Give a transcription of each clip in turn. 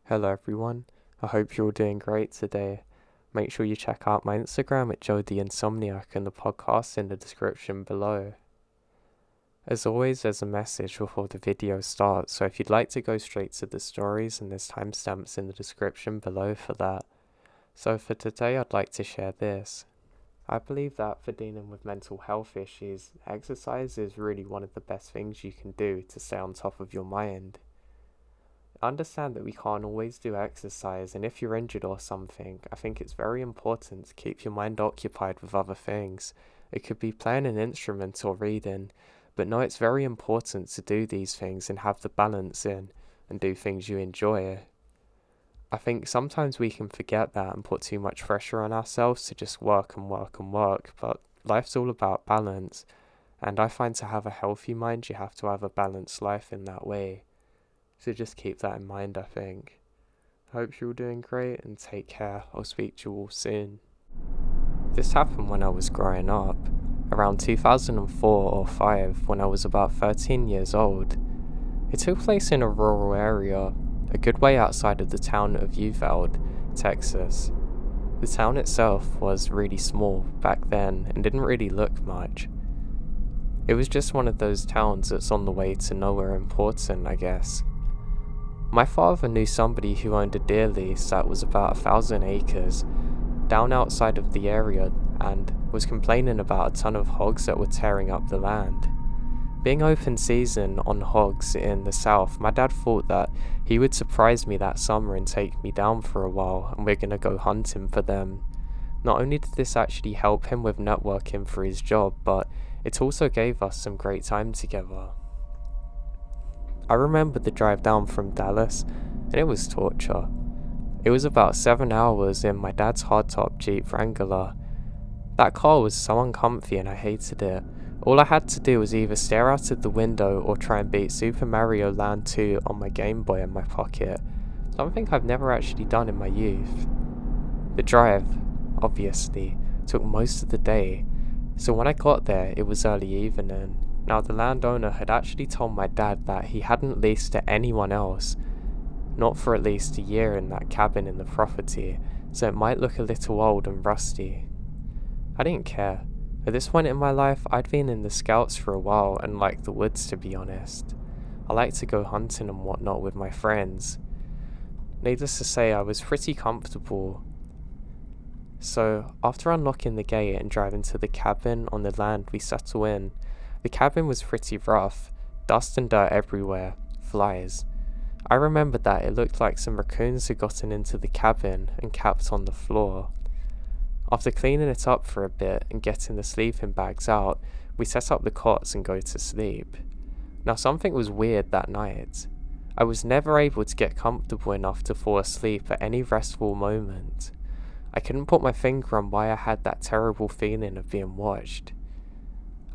Hello everyone, I hope you're all doing great today. Make sure you check out my Instagram at Joe the Insomniac and the podcast in the description below. As always, there's a message before the video starts, so if you'd like to go straight to the stories, and there's timestamps in the description below for that. So for today, I'd like to share this. I believe that for dealing with mental health issues, exercise is really one of the best things you can do to stay on top of your mind. Understand that we can't always do exercise, and if you're injured or something, I think it's very important to keep your mind occupied with other things. It could be playing an instrument or reading, but no, it's very important to do these things and have the balance in and do things you enjoy. I think sometimes we can forget that and put too much pressure on ourselves to just work and work and work, but life's all about balance, and I find to have a healthy mind, you have to have a balanced life in that way. So just keep that in mind, I think. Hope you're all doing great and take care. I'll speak to you all soon. This happened when I was growing up, around 2004 or 5, when I was about 13 years old. It took place in a rural area, a good way outside of the town of Uvalde, Texas. The town itself was really small back then and didn't really look much. It was just one of those towns that's on the way to nowhere important, I guess. My father knew somebody who owned a deer lease that was about 1,000 acres down outside of the area and was complaining about a ton of hogs that were tearing up the land. Being open season on hogs in the south, my dad thought that he would surprise me that summer and take me down for a while, and we're gonna go hunting for them. Not only did this actually help him with networking for his job, but it also gave us some great time together. I remember the drive down from Dallas, and it was torture. It was about 7 hours in my dad's hardtop Jeep Wrangler. That car was so uncomfy and I hated it. All I had to do was either stare out of the window or try and beat Super Mario Land 2 on my Game Boy in my pocket, something I've never actually done in my youth. The drive, obviously, took most of the day, so when I got there it was early evening. Now the landowner had actually told my dad that he hadn't leased to anyone else, not for at least a year, in that cabin in the property, so it might look a little old and rusty. I didn't care. At this point in my life, I'd been in the Scouts for a while and liked the woods, to be honest. I liked to go hunting and whatnot with my friends. Needless to say, I was pretty comfortable. So, after unlocking the gate and driving to the cabin on the land we settle in, the cabin was pretty rough, dust and dirt everywhere, flies. I remembered that it looked like some raccoons had gotten into the cabin and camped on the floor. After cleaning it up for a bit and getting the sleeping bags out, we set up the cots and go to sleep. Now something was weird that night. I was never able to get comfortable enough to fall asleep at any restful moment. I couldn't put my finger on why I had that terrible feeling of being watched.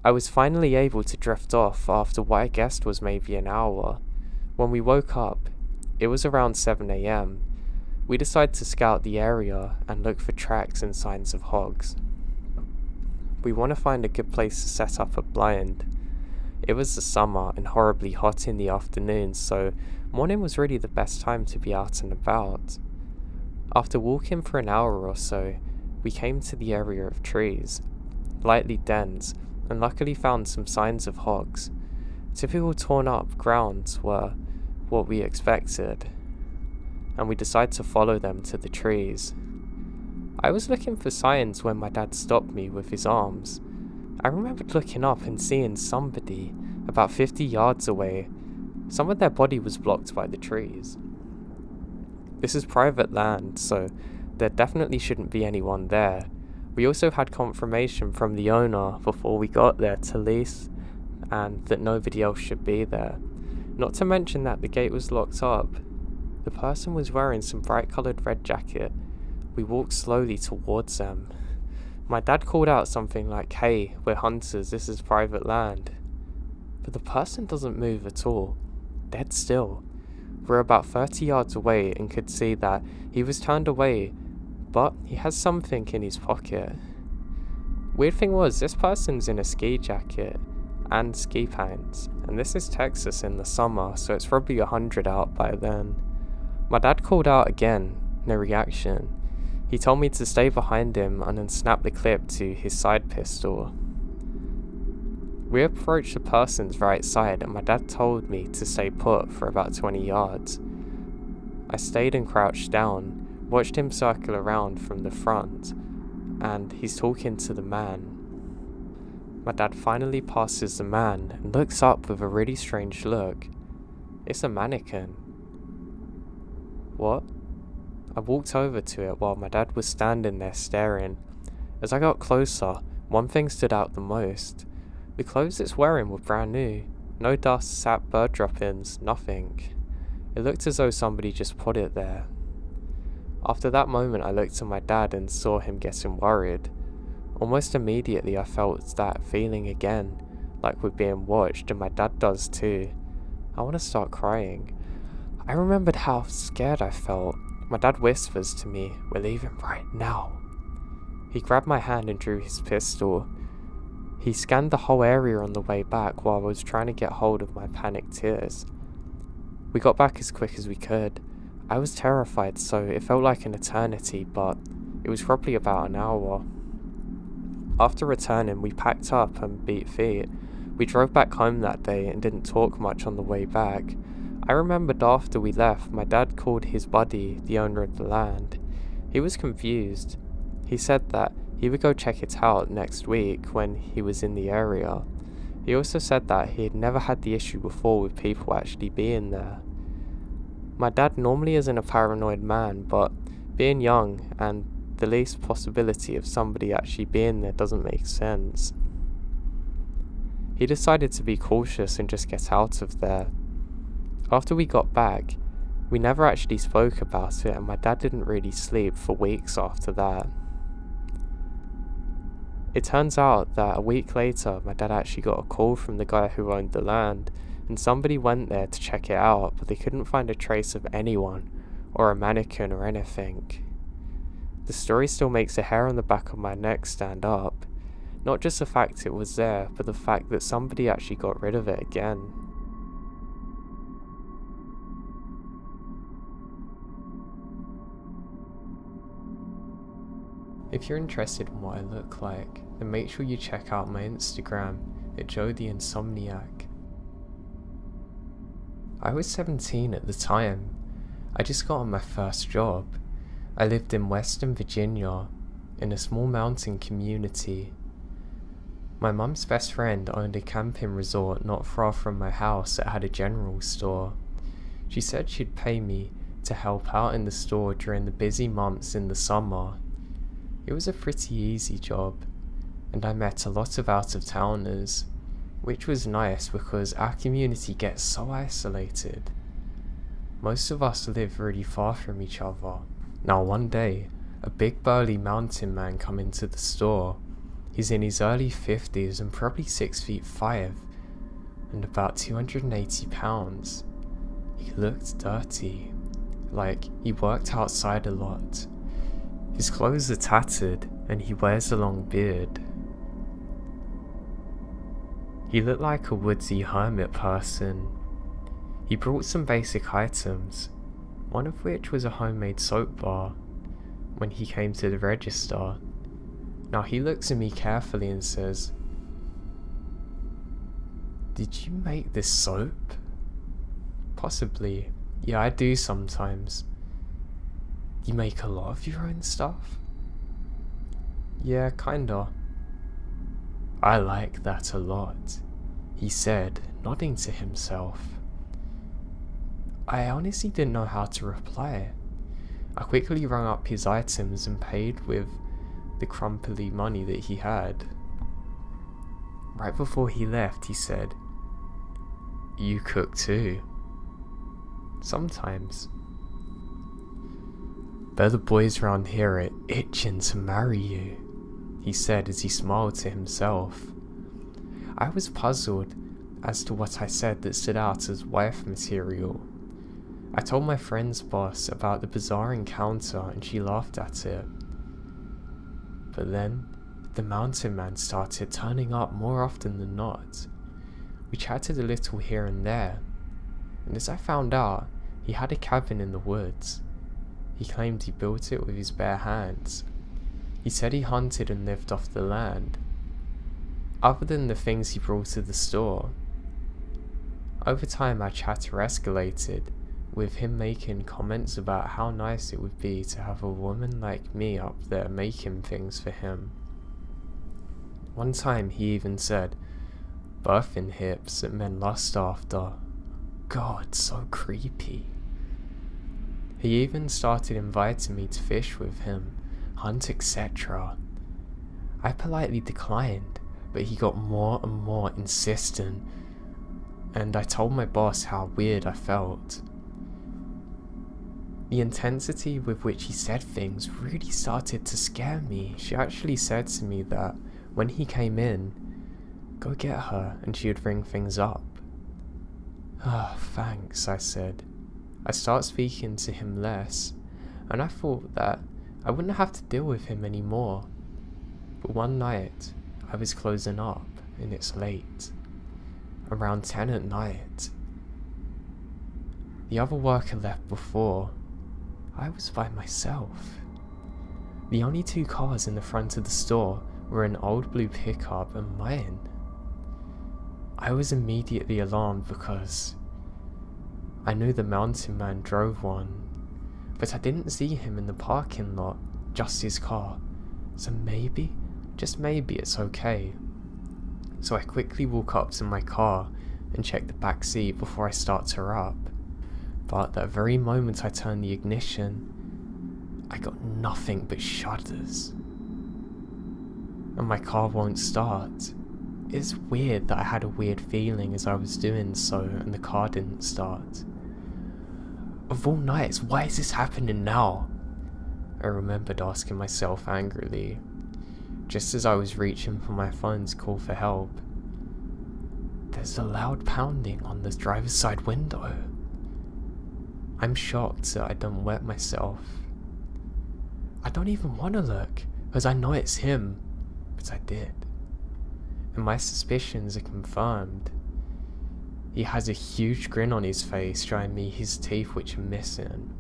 I was finally able to drift off after what I guessed was maybe an hour. When we woke up, it was around 7 AM. We decided to scout the area and look for tracks and signs of hogs. We want to find a good place to set up a blind. It was the summer and horribly hot in the afternoon, so morning was really the best time to be out and about. After walking for an hour or so, we came to the area of trees, lightly dense, and luckily found some signs of hogs. Typical torn up grounds were what we expected, and we decided to follow them to the trees. I was looking for signs when my dad stopped me with his arms. I remembered looking up and seeing somebody about 50 yards away. Some of their body was blocked by the trees. This is private land, so there definitely shouldn't be anyone there. We also had confirmation from the owner before we got there to lease, and that nobody else should be there. Not to mention that the gate was locked up. The person was wearing some bright coloured red jacket. We walked slowly towards them. My dad called out something like, "Hey, we're hunters, this is private land." But the person doesn't move at all. Dead still. We're about 30 yards away and could see that he was turned away, but he has something in his pocket. Weird thing was, this person's in a ski jacket and ski pants, and this is Texas in the summer, so it's probably 100 out by then. My dad called out again, no reaction. He told me to stay behind him and then snapped the clip to his side pistol. We approached the person's right side and my dad told me to stay put for about 20 yards. I stayed and crouched down, watched him circle around from the front, and he's talking to the man. My dad finally passes the man and looks up with a really strange look. It's a mannequin. What? I walked over to it while my dad was standing there staring. As I got closer, one thing stood out the most. The clothes it's wearing were brand new. No dust, sap, bird droppings, nothing. It looked as though somebody just put it there. After that moment I looked at my dad and saw him getting worried. Almost immediately I felt that feeling again, like we're being watched, and my dad does too. I want to start crying. I remembered how scared I felt. My dad whispers to me, "We're leaving right now." He grabbed my hand and drew his pistol. He scanned the whole area on the way back while I was trying to get hold of my panicked tears. We got back as quick as we could. I was terrified, so it felt like an eternity, but it was probably about an hour. After returning, we packed up and beat feet. We drove back home that day and didn't talk much on the way back. I remembered after we left, my dad called his buddy, the owner of the land. He was confused. He said that he would go check it out next week when he was in the area. He also said that he had never had the issue before with people actually being there. My dad normally isn't a paranoid man, but being young and the least possibility of somebody actually being there doesn't make sense. He decided to be cautious and just get out of there. After we got back, we never actually spoke about it, and my dad didn't really sleep for weeks after that. It turns out that a week later, my dad actually got a call from the guy who owned the land, and somebody went there to check it out, but they couldn't find a trace of anyone, or a mannequin or anything. The story still makes the hair on the back of my neck stand up. Not just the fact it was there, but the fact that somebody actually got rid of it again. If you're interested in what I look like, then make sure you check out my Instagram at Joe the Insomniac. I was 17 at the time. I just got on my first job. I lived in Western Virginia, in a small mountain community. My mum's best friend owned a camping resort not far from my house that had a general store. She said she'd pay me to help out in the store during the busy months in the summer. It was a pretty easy job, and I met a lot of out-of-towners, which was nice because our community gets so isolated. Most of us live really far from each other. Now one day, a big burly mountain man come into the store. He's in his early 50s and probably 6'5" and about 280 pounds. He looked dirty, like he worked outside a lot. His clothes are tattered and he wears a long beard. He looked like a woodsy hermit person. He brought some basic items, one of which was a homemade soap bar, when he came to the register. Now he looks at me carefully and says, "Did you make this soap?" "Possibly. Yeah, I do sometimes." "You make a lot of your own stuff?" "Yeah, kinda." "I like that a lot," he said, nodding to himself. I honestly didn't know how to reply. I quickly rung up his items and paid with the crumply money that he had. Right before he left, he said, "You cook too?" "Sometimes." "Bet the boys round here are itching to marry you," he said as he smiled to himself. I was puzzled as to what I said that stood out as wife material. I told my friend's boss about the bizarre encounter and she laughed at it. But then, the mountain man started turning up more often than not. We chatted a little here and there, and as I found out, He had a cabin in the woods. He claimed he built it with his bare hands. He said he hunted and lived off the land. Other than the things he brought to the store, over time our chatter escalated, with him making comments about how nice it would be to have a woman like me up there making things for him. One time he even said, birthing hips that men lust after. God, so creepy. He even started inviting me to fish with him, hunt, etc. I politely declined, but he got more and more insistent, and I told my boss how weird I felt. The intensity with which he said things really started to scare me. She actually said to me that when he came in, go get her and she would ring things up. Thanks, I said. I started speaking to him less, and I thought that I wouldn't have to deal with him anymore. But one night, I was closing up, and it's late. Around 10 at night. The other worker left before. I was by myself. The only two cars in the front of the store were an old blue pickup and mine. I was immediately alarmed because I knew the mountain man drove one, but I didn't see him in the parking lot, just his car, so maybe, just maybe it's okay. So I quickly walk up to my car and check the back seat before I start her up. But that very moment I turn the ignition, I got nothing but shudders. And my car won't start. It's weird that I had a weird feeling as I was doing so and the car didn't start. Of all nights, why is this happening now? I remembered asking myself angrily, just as I was reaching for my phone to call for help. There's a loud pounding on the driver's side window. I'm shocked that I don't wet myself. I don't even want to look, because I know it's him, but I did. And my suspicions are confirmed. He has a huge grin on his face, showing me his teeth which are missing.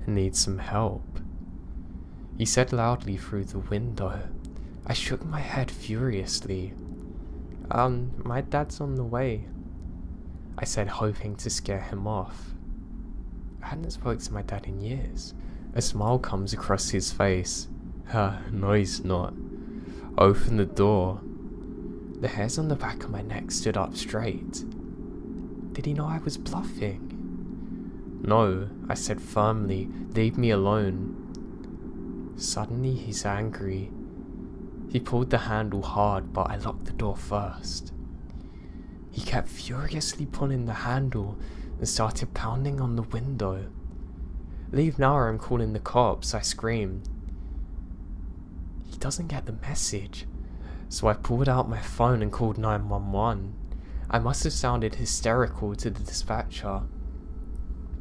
I need some help. He said loudly through the window. I shook my head furiously. My dad's on the way, I said, hoping to scare him off. I hadn't spoken to my dad in years. A smile comes across his face. No he's not. Open the door. The hairs on the back of my neck stood up straight. Did he know I was bluffing? No, I said firmly, leave me alone. Suddenly he's angry. He pulled the handle hard, but I locked the door first. He kept furiously pulling the handle and started pounding on the window. Leave now or I'm calling the cops, I screamed. He doesn't get the message, so I pulled out my phone and called 911. I must have sounded hysterical to the dispatcher.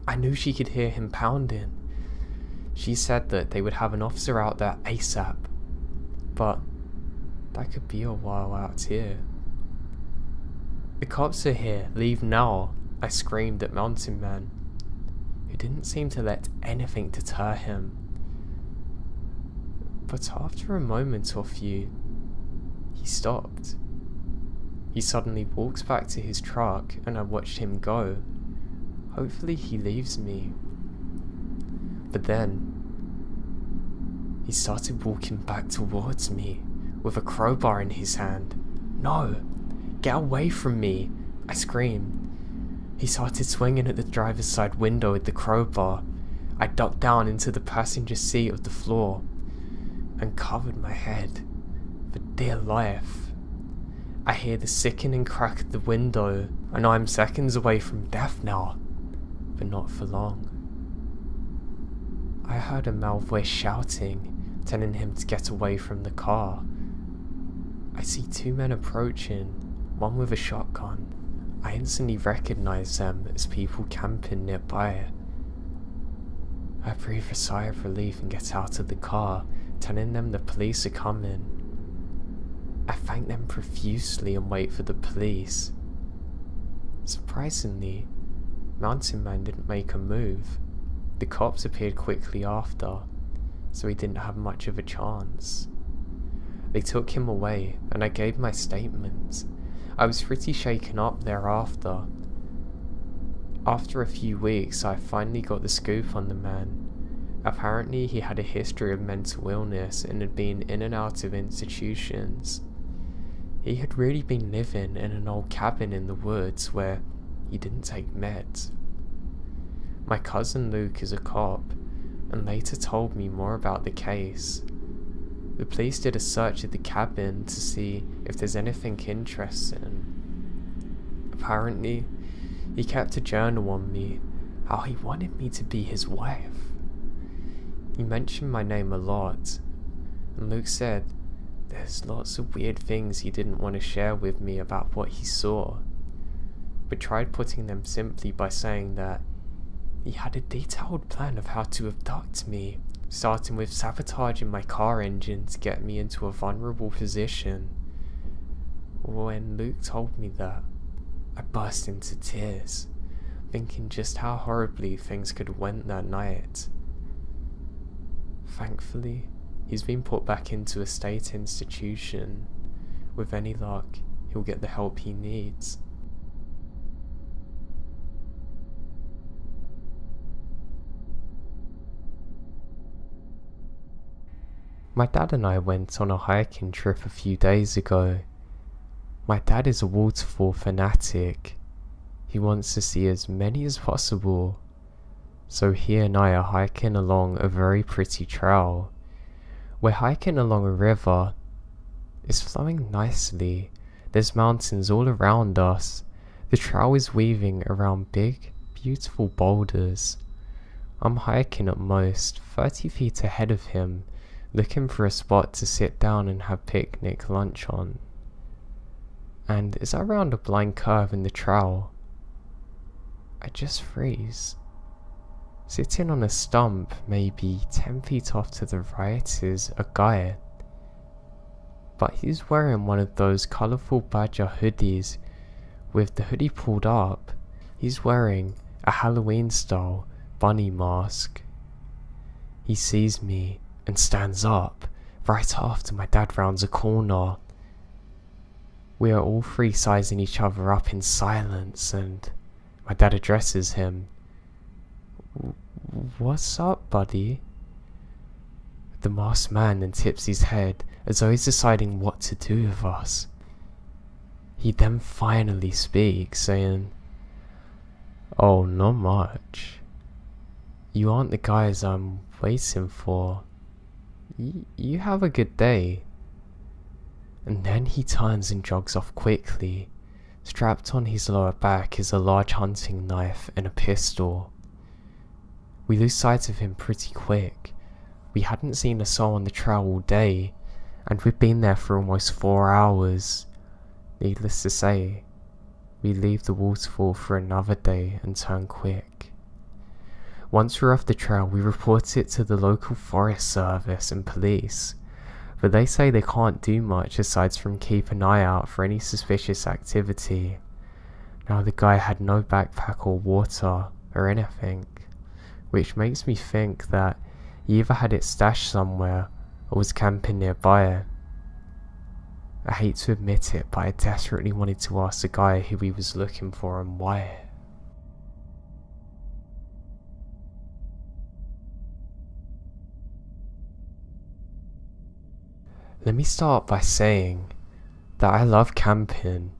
I knew she could hear him pounding. She said that they would have an officer out there ASAP, but that could be a while out here. The cops are here, leave now, I screamed at Mountain Man, who didn't seem to let anything deter him. But after a moment or few, he stopped. He suddenly walks back to his truck and I watched him go. Hopefully he leaves me. But then, he started walking back towards me with a crowbar in his hand. No! Get away from me! I screamed. He started swinging at the driver's side window with the crowbar. I ducked down into the passenger seat of the floor and covered my head for dear life. I hear the sickening crack of the window. I know I'm seconds away from death now, but not for long. I heard a male voice shouting, telling him to get away from the car. I see two men approaching, one with a shotgun. I instantly recognize them as people camping nearby. I breathe a sigh of relief and get out of the car, telling them the police are coming. I thank them profusely and wait for the police. Surprisingly, Mountain Man didn't make a move. The cops appeared quickly after, so he didn't have much of a chance. They took him away, and I gave my statement. I was pretty shaken up thereafter. After a few weeks, I finally got the scoop on the man. Apparently, he had a history of mental illness and had been in and out of institutions. He had really been living in an old cabin in the woods where he didn't take meds. My cousin Luke is a cop, and later told me more about the case. The police did a search of the cabin to see if there's anything interesting. Apparently, he kept a journal on me, how he wanted me to be his wife. He mentioned my name a lot, and Luke said there's lots of weird things he didn't want to share with me about what he saw, but tried putting them simply by saying that he had a detailed plan of how to abduct me, starting with sabotaging my car engine to get me into a vulnerable position. When Luke told me that, I burst into tears, thinking just how horribly things could have went that night. Thankfully, he's been put back into a state institution. With any luck, he'll get the help he needs. My dad and I went on a hiking trip a few days ago. My dad is a waterfall fanatic. He wants to see as many as possible. So he and I are hiking along a very pretty trail. We're hiking along a river. It's flowing nicely. There's mountains all around us. The trail is weaving around big, beautiful boulders. I'm hiking at most 30 feet ahead of him, looking for a spot to sit down and have picnic lunch on. And as I round a blind curve in the trail, I just freeze. Sitting on a stump maybe 10 feet off to the right is a guy, but he's wearing one of those colourful badger hoodies. With the hoodie pulled up, he's wearing a Halloween style bunny mask. He sees me and stands up right after my dad rounds a corner. We are all three sizing each other up in silence, and my dad addresses him. "What's up, buddy?" The masked man then tips his head as though he's deciding what to do with us. He then finally speaks, saying, "Oh, not much. You aren't the guys I'm waiting for. You have a good day." And then he turns and jogs off quickly. Strapped on his lower back is a large hunting knife and a pistol. We lose sight of him pretty quick. We hadn't seen a soul on the trail all day, and we'd been there for almost 4 hours. Needless to say, we leave the waterfall for another day and turn quick. Once we're off the trail, we report it to the local forest service and police, but they say they can't do much aside from keep an eye out for any suspicious activity. Now, the guy had no backpack or water or anything, which makes me think that he either had it stashed somewhere or was camping nearby. I hate to admit it, but I desperately wanted to ask the guy who he was looking for and why. Let me start by saying that I love camping.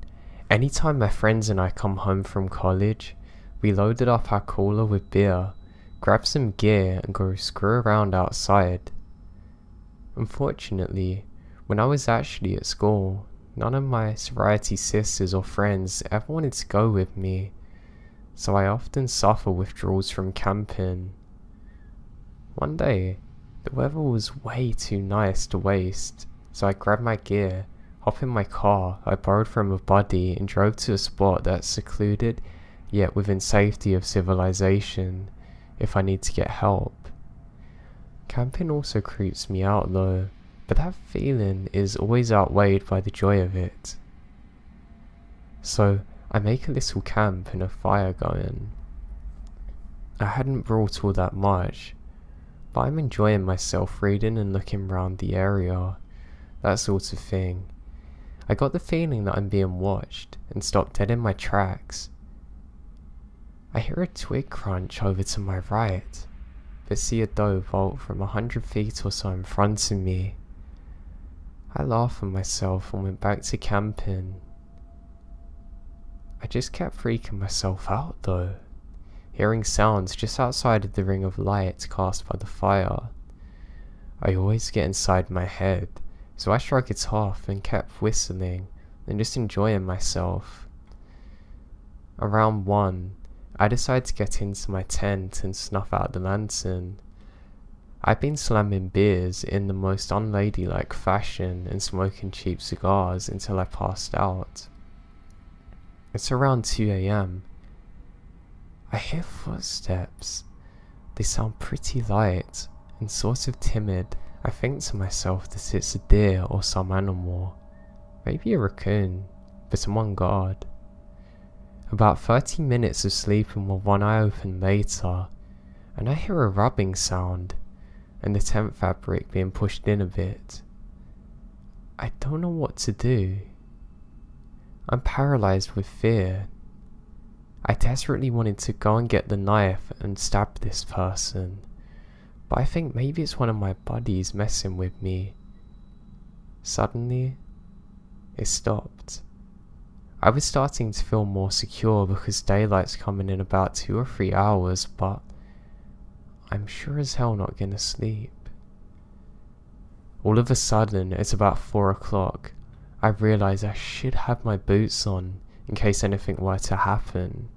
Anytime my friends and I come home from college, we loaded up our cooler with beer, grab some gear and go screw around outside. Unfortunately, when I was actually at school, none of my sorority sisters or friends ever wanted to go with me, so I often suffer withdrawals from camping. One day, the weather was way too nice to waste, so I grabbed my gear, hopped in my car I borrowed from a buddy and drove to a spot that's secluded yet within safety of civilization if I need to get help. Camping also creeps me out though, but that feeling is always outweighed by the joy of it. So I make a little camp and a fire going. I hadn't brought all that much, but I'm enjoying myself reading and looking around the area, that sort of thing. I got the feeling that I'm being watched and stopped dead in my tracks. I hear a twig crunch over to my right, but see a doe vault from 100 feet or so in front of me. I laughed at myself and went back to camping. I just kept freaking myself out though, hearing sounds just outside of the ring of light cast by the fire. I always get inside my head, so I shrugged it off and kept whistling and just enjoying myself. Around 1, I decided to get into my tent and snuff out the lantern. I've been slamming beers in the most unladylike fashion and smoking cheap cigars until I passed out. It's around 2 AM. I hear footsteps. They sound pretty light and sort of timid. I think to myself that it's a deer or some animal, maybe a raccoon, but I'm on guard. About 30 minutes of sleeping with one eye open later, and I hear a rubbing sound and the tent fabric being pushed in a bit. I don't know what to do. I'm paralyzed with fear. I desperately wanted to go and get the knife and stab this person, but I think maybe it's one of my buddies messing with me. Suddenly, it stopped. I was starting to feel more secure because daylight's coming in about 2 or 3 hours, but I'm sure as hell not gonna sleep. All of a sudden, it's about 4 o'clock. I realise I should have my boots on in case anything were to happen.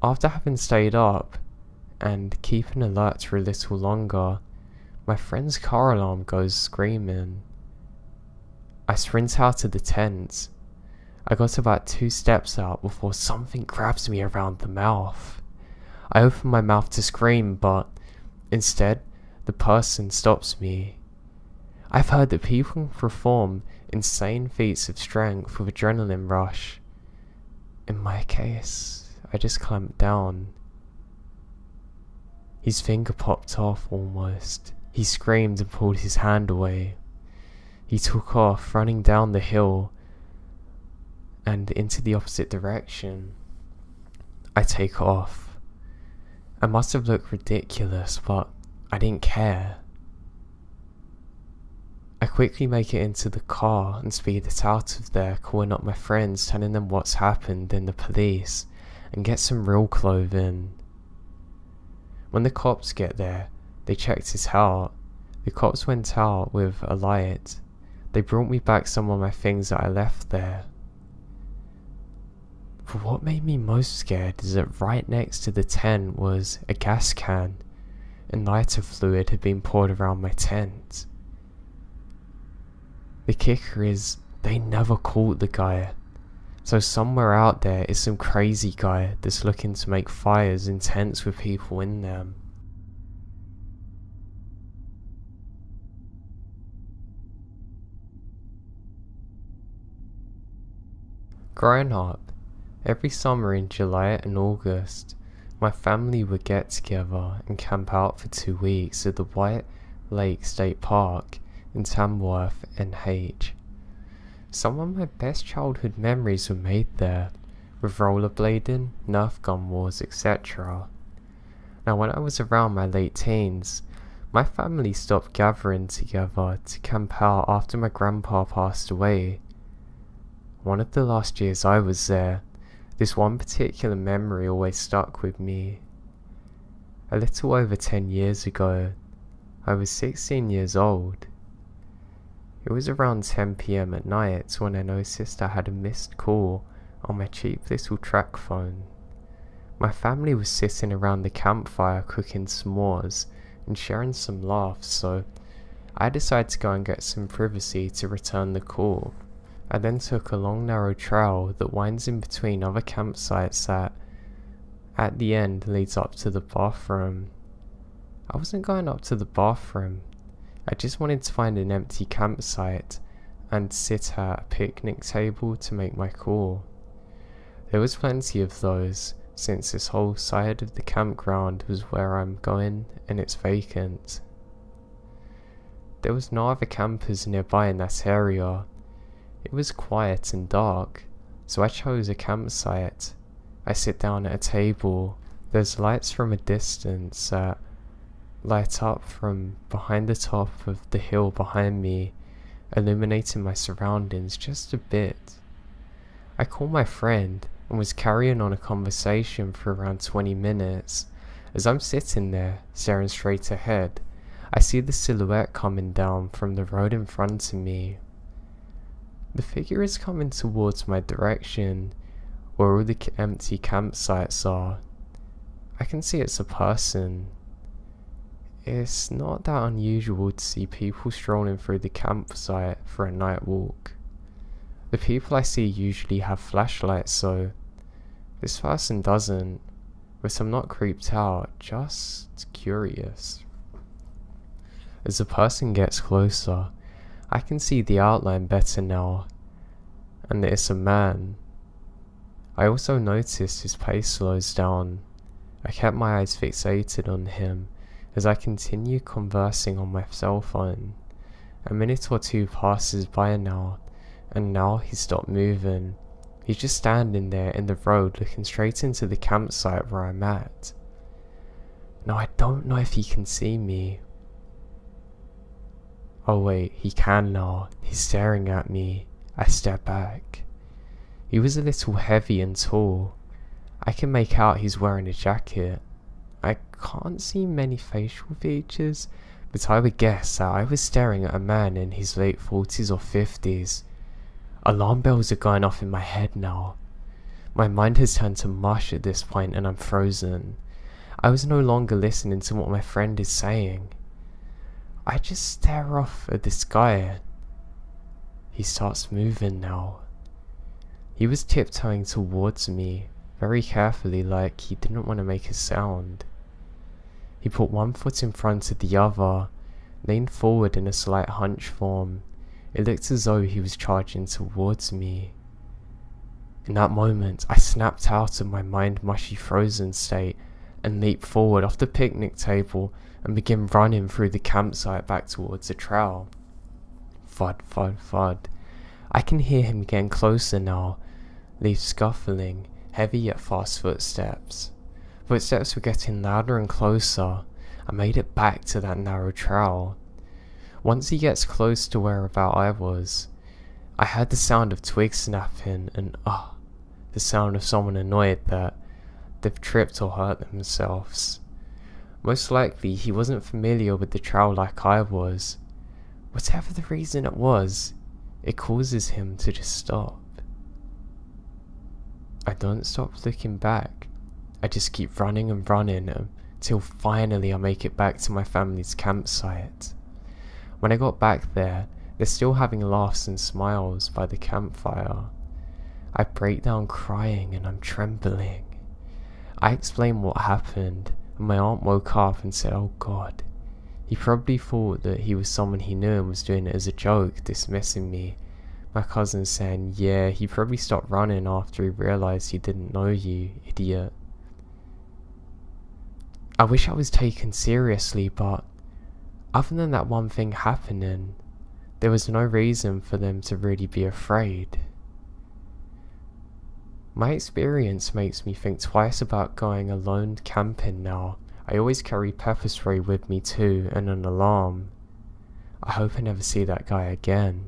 After having stayed up and keeping alert for a little longer, my friend's car alarm goes screaming. I sprint out of the tent. I got about 2 steps out before something grabs me around the mouth. I open my mouth to scream, but instead, the person stops me. I've heard that people can perform insane feats of strength with adrenaline rush. In my case, I just clamped down. His finger popped off almost. He screamed and pulled his hand away. He took off, running down the hill and into the opposite direction. I take off. I must have looked ridiculous, but I didn't care. I quickly make it into the car and speed it out of there, calling up my friends, telling them what's happened and the police, and get some real clothing. When the cops get there, they checked it out. The cops went out with a light. They brought me back some of my things that I left there. But what made me most scared is that right next to the tent was a gas can, and lighter fluid had been poured around my tent. The kicker is, they never caught the guy. So somewhere out there is some crazy guy that's looking to make fires in tents with people in them. Growing up, every summer in July and August, my family would get together and camp out for 2 weeks at the White Lake State Park in Tamworth, NH. Some of my best childhood memories were made there, with rollerblading, Nerf gun wars, etc. Now when I was around my late teens, my family stopped gathering together to camp out after my grandpa passed away. One of the last years I was there, this one particular memory always stuck with me. A little over 10 years ago, I was 16 years old. It was around 10 PM at night when I noticed I had a missed call on my cheap little track phone. My family was sitting around the campfire cooking s'mores and sharing some laughs, so I decided to go and get some privacy to return the call. I then took a long narrow trail that winds in between other campsites that, at the end, leads up to the bathroom. I wasn't going up to the bathroom. I just wanted to find an empty campsite and sit at a picnic table to make my call. There was plenty of those, since this whole side of the campground was where I'm going and it's vacant. There was no other campers nearby in that area. It was quiet and dark, so I chose a campsite. I sit down at a table. There's lights from a distance that light up from behind the top of the hill behind me, illuminating my surroundings just a bit. I called my friend and was carrying on a conversation for around 20 minutes. As I'm sitting there, staring straight ahead, I see the silhouette coming down from the road in front of me. The figure is coming towards my direction, where all the empty campsites are. I can see it's a person. It's not that unusual to see people strolling through the campsite for a night walk. The people I see usually have flashlights, so this person doesn't, but I'm not creeped out, just curious. As the person gets closer, I can see the outline better now, and it's a man. I also noticed his pace slows down. I kept my eyes fixated on him as I continue conversing on my cell phone. A minute or two passes by now, and now he stopped moving. He's just standing there in the road looking straight into the campsite where I'm at. Now I don't know if he can see me. Oh wait, he can now. He's staring at me. I step back. He was a little heavy and tall. I can make out he's wearing a jacket. I can't see many facial features, but I would guess that I was staring at a man in his late 40s or 50s. Alarm bells are going off in my head now. My mind has turned to mush at this point and I'm frozen. I was no longer listening to what my friend is saying. I just stare off at this guy. He starts moving now. He was tiptoeing towards me, very carefully, like he didn't want to make a sound. He put one foot in front of the other, leaned forward in a slight hunch form. It looked as though he was charging towards me. In that moment, I snapped out of my mind-mushy frozen state and leaped forward off the picnic table and began running through the campsite back towards the trail. Thud, thud, thud. I can hear him getting closer now, leaves scuffling, heavy yet fast footsteps. Footsteps were getting louder and closer. I made it back to that narrow trail. Once he gets close to whereabout I was, I heard the sound of twigs snapping and the sound of someone annoyed that they've tripped or hurt themselves. Most likely he wasn't familiar with the trail like I was. Whatever the reason it was, it causes him to just stop. I don't stop looking back. I just keep running and running until finally I make it back to my family's campsite. When I got back there, they're still having laughs and smiles by the campfire. I break down crying and I'm trembling. I explain what happened, and my aunt woke up and said, "Oh God." He probably thought that he was someone he knew and was doing it as a joke, dismissing me. My cousin saying, "Yeah, he probably stopped running after he realised he didn't know you, idiot." I wish I was taken seriously, but other than that one thing happening, there was no reason for them to really be afraid. My experience makes me think twice about going alone camping now. I always carry pepper spray with me too, and an alarm. I hope I never see that guy again.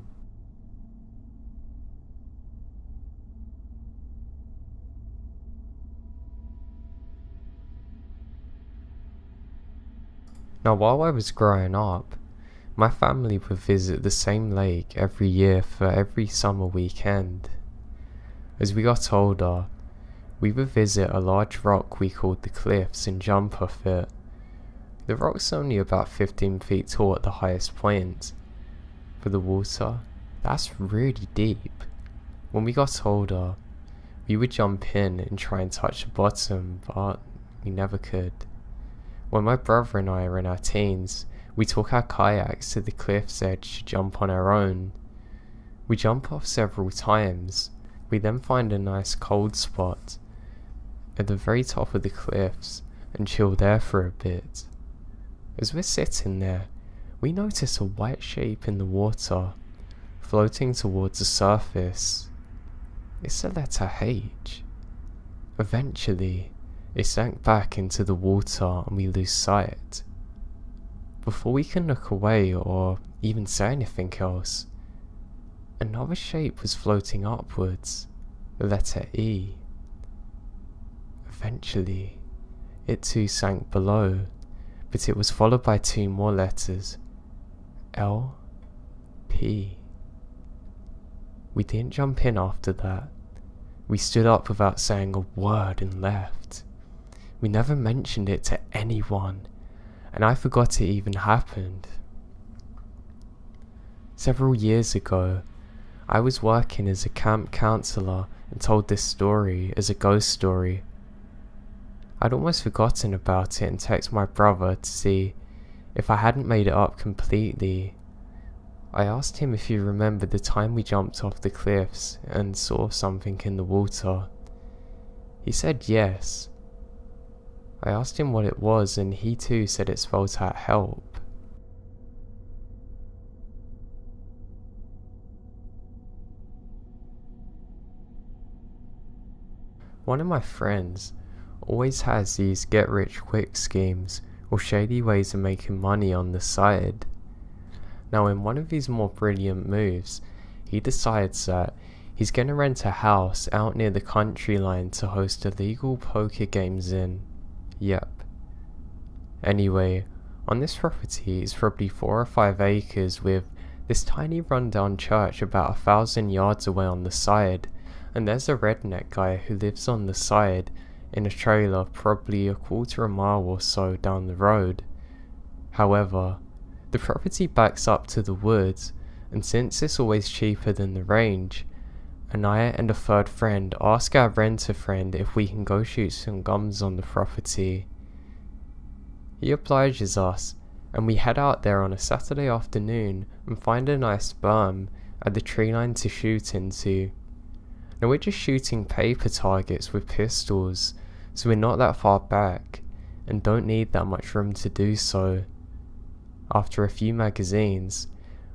Now, while I was growing up, my family would visit the same lake every year for every summer weekend. As we got older, we would visit a large rock we called the Cliffs and jump off it. The rock's only about 15 feet tall at the highest point. For the water, that's really deep. When we got older, we would jump in and try and touch the bottom, but we never could. When my brother and I were in our teens, we took our kayaks to the cliff's edge to jump on our own. We jump off several times. We then find a nice cold spot at the very top of the cliffs and chill there for a bit. As we're sitting there, we notice a white shape in the water, floating towards the surface. It's the letter H. Eventually, it sank back into the water and we lose sight. Before we can look away or even say anything else, another shape was floating upwards, the letter E. Eventually, it too sank below, but it was followed by two more letters, L, P. We didn't jump in after that. We stood up without saying a word and left. We never mentioned it to anyone, and I forgot it even happened. Several years ago, I was working as a camp counselor and told this story as a ghost story. I'd almost forgotten about it and texted my brother to see if I hadn't made it up completely. I asked him if he remembered the time we jumped off the cliffs and saw something in the water. He said yes. I asked him what it was and he too said it spelled out help. One of my friends always has these get-rich-quick schemes or shady ways of making money on the side. Now in one of his more brilliant moves, he decides that he's going to rent a house out near the country line to host illegal poker games in. Yep. Anyway, on this property is probably 4 or 5 acres with this tiny rundown church about 1,000 yards away on the side, and there's a redneck guy who lives on the side in a trailer probably a quarter of a mile or so down the road. However, the property backs up to the woods, and since it's always cheaper than the range, and I and a third friend ask our renter friend if we can go shoot some guns on the property. He obliges us, and we head out there on a Saturday afternoon and find a nice berm at the tree line to shoot into. Now we're just shooting paper targets with pistols, so we're not that far back, and don't need that much room to do so. After a few magazines,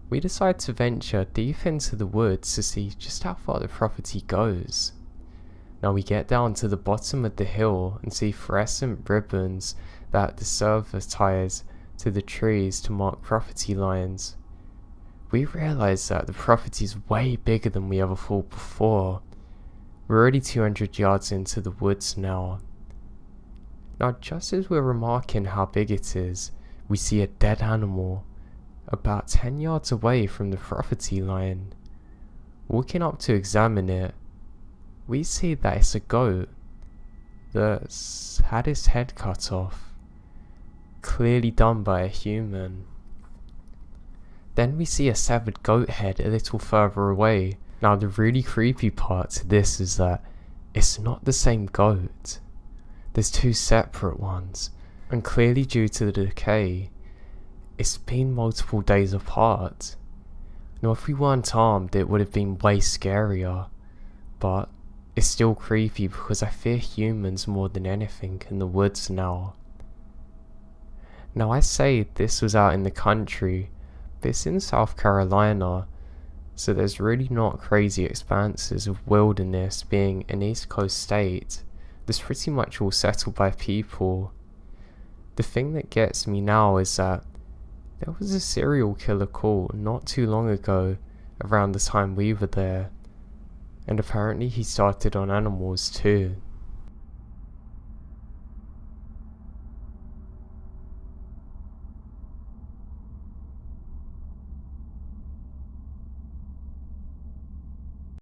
we decide to venture deep into the woods to see just how far the property goes. Now we get down to the bottom of the hill and see fluorescent ribbons that the server ties to the trees to mark property lines. We realise that the property is way bigger than we ever thought before. We're already 200 yards into the woods now. Now just as we're remarking how big it is, we see a dead animal about 10 yards away from the property line. Walking up to examine it, we see that it's a goat that's had its head cut off, clearly done by a human. Then we see a severed goat head a little further away. Now the really creepy part to this is that it's not the same goat. There's two separate ones, and clearly due to the decay, it's been multiple days apart. Now if we weren't armed it would have been way scarier, but it's still creepy because I fear humans more than anything in the woods now. Now I say this was out in the country, but it's in South Carolina, so there's really not crazy expanses of wilderness being an East Coast state that's pretty much all settled by people. The thing that gets me now is that there was a serial killer caught not too long ago around the time we were there, and apparently he started on animals too.